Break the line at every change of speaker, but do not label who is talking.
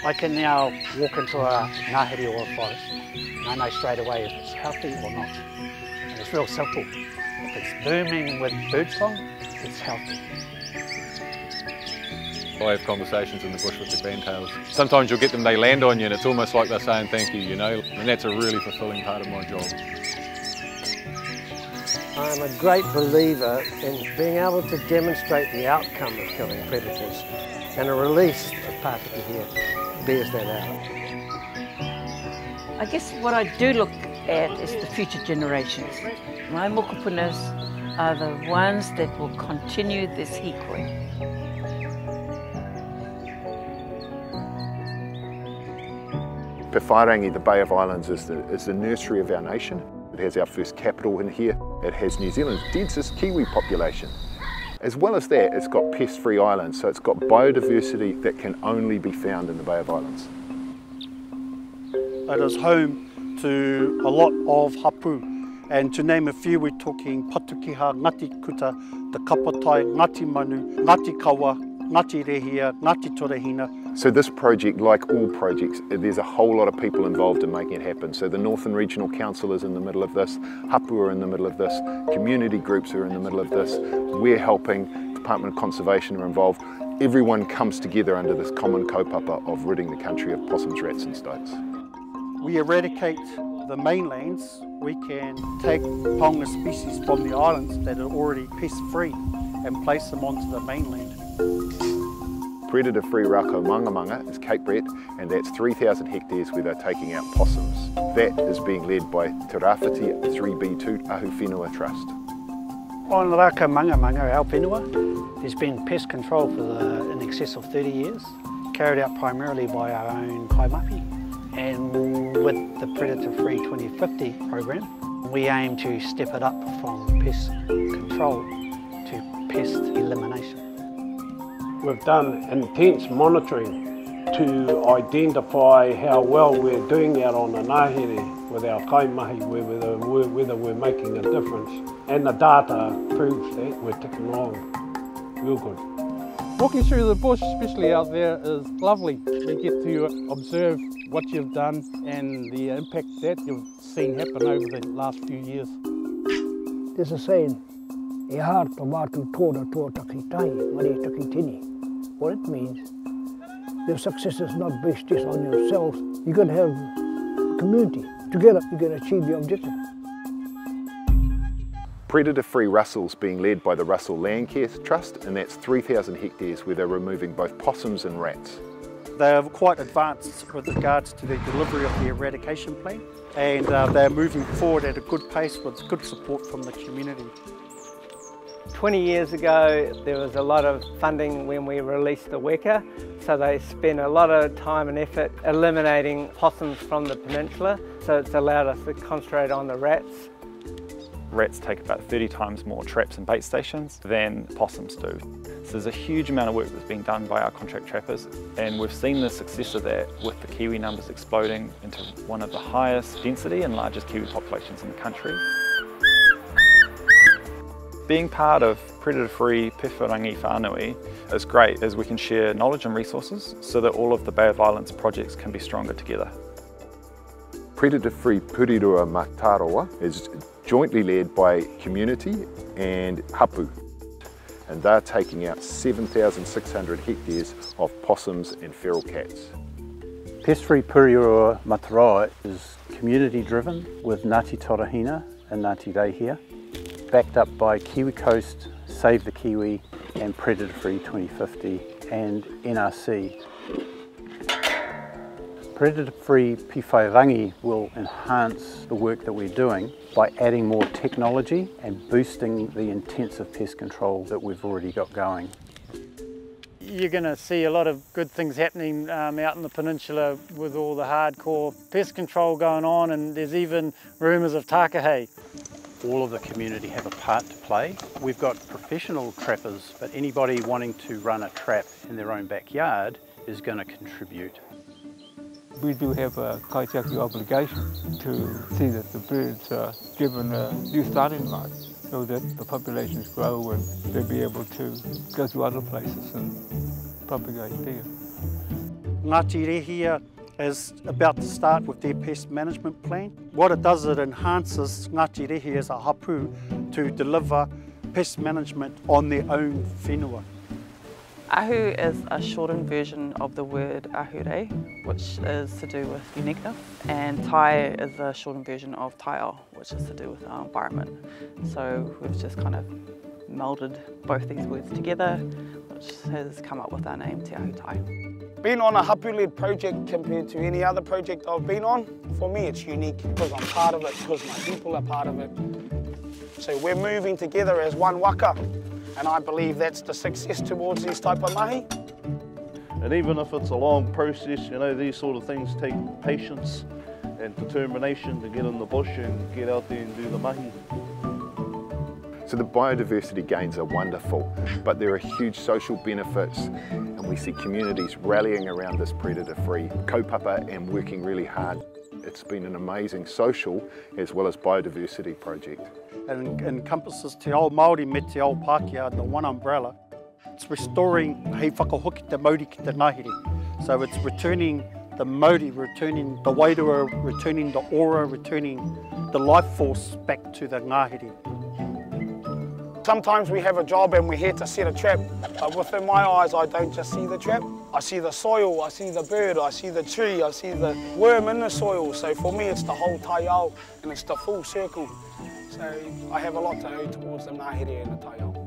I can now walk into a ngāhere or a forest and I know straight away if it's healthy or not. And it's real simple. If it's booming with birdsong, it's healthy.
I have conversations in the bush with the grandtails. Sometimes you'll get them, they land on you and it's almost like they're saying thank you, you know, and that's a really fulfilling part of my job.
I'm a great believer in being able to demonstrate the outcome of killing predators, and a release of Pātiki here bears that out.
I guess what I do look at is the future generations. My mokupunas are the ones that will continue this hikoi.
Pēwhairangi, the Bay of Islands, is the nursery of our nation. It has our first capital in here. It has New Zealand's densest Kiwi population. As well as that, it's got pest-free islands, so it's got biodiversity that can only be found in the Bay of Islands.
It is home to a lot of hapū, and to name a few, we're talking Patukiha, Ngāti Kuta, the Kapatai, Ngāti Manu, Ngāti Kawa, Ngāti Rehia, Ngāti Torehina.
So this project, like all projects, there's a whole lot of people involved in making it happen. So the Northland Regional Council is in the middle of this, hapū are in the middle of this, community groups are in the middle of this, we're helping, Department of Conservation are involved. Everyone comes together under this common kaupapa of ridding the country of possums, rats and stoats.
We eradicate the mainlands, we can take paunga species from the islands that are already pest-free and place them onto the mainland.
Predator-free rako mangamanga is Cape Red, and that's 3,000 hectares where they're taking out possums. That is being led by Te Rāwhiti 3B2 Ahu Whenua Trust.
On rako mangamanga, our whenua, there's been pest control for in excess of 30 years, carried out primarily by our own kaimahi. And with the Predator-Free 2050 program, we aim to step it up from pest control to pest elimination.
We've done intense monitoring to identify how well we're doing out on the ngāhere with our kaimahi, whether we're making a difference. And the data proves that we're ticking along real good.
Walking through the bush, especially out there, is lovely. We get to observe what you've done and the impact that you've seen happen over the last few years.
There's a saying, e harta mātu tōra tō takitai, mare takitini. What it means, your success is not based just on yourself. You're going to have community. Together, you're going to achieve the objective.
Predator-free Russell's being led by the Russell Landcare Trust, and that's 3,000 hectares where they're removing both possums and rats.
They are quite advanced with regards to the delivery of the eradication plan, and they're moving forward at a good pace with good support from the community.
20 years ago there was a lot of funding when we released the weka, so they spent a lot of time and effort eliminating possums from the peninsula, so it's allowed us to concentrate on the rats.
Rats take about 30 times more traps and bait stations than possums do. So there's a huge amount of work that's being done by our contract trappers, and we've seen the success of that with the kiwi numbers exploding into one of the highest density and largest kiwi populations in the country. Being part of Predator-Free Pēwhairangi Whānui is great, as we can share knowledge and resources so that all of the Bay of Islands projects can be stronger together.
Predator-Free Purirua Mataroa is jointly led by community and hapū, and they're taking out 7,600 hectares of possums and feral cats.
Pest-free Purirua Mataroa is community driven with Ngāti Torehina and Ngāti Rehia, backed up by Kiwi Coast, Save the Kiwi and Predator-Free 2050 and NRC. Predator-Free Pēwhairangi will enhance the work that we're doing by adding more technology and boosting the intensive pest control that we've already got going.
You're going to see a lot of good things happening out in the peninsula with all the hardcore pest control going on, and there's even rumours of takahe.
All of the community have a part to play. We've got professional trappers, but anybody wanting to run a trap in their own backyard is going to contribute.
We do have a kaitiaki obligation to see that the birds are given a new starting line so that the populations grow and they'll be able to go to other places and propagate there.
Ngāti Rehia is about to start with their pest management plan. What it does, it enhances Ngāti Rehia as a hapū to deliver pest management on their own whenua.
Ahu is a shortened version of the word ahure, which is to do with uniqueness, and tai is a shortened version of taiao, which is to do with our environment. So we've just kind of melded both these words together, which has come up with our name, Te Ahu Tai.
Being on a hapū-led project compared to any other project I've been on, for me it's unique because I'm part of it, because my people are part of it. So we're moving together as one waka, and I believe that's the success towards these type of mahi.
And even if it's a long process, you know, these sort of things take patience and determination to get in the bush and get out there and do the mahi.
So the biodiversity gains are wonderful, but there are huge social benefits, and we see communities rallying around this predator-free kaupapa and working really hard. It's been an amazing social as well as biodiversity project.
And encompasses te ao Māori me te ao Pākehā under one umbrella. It's restoring hei whakahoki te Māori ki te ngahere. So it's returning the Māori, returning the wairua, returning the ora, returning the life force back to the ngahere.
Sometimes we have a job and we're here to set a trap, but within my eyes I don't just see the trap. I see the soil, I see the bird, I see the tree, I see the worm in the soil. So for me it's the whole taiao and it's the full circle. So I have a lot to owe towards the ngahere and the taiao.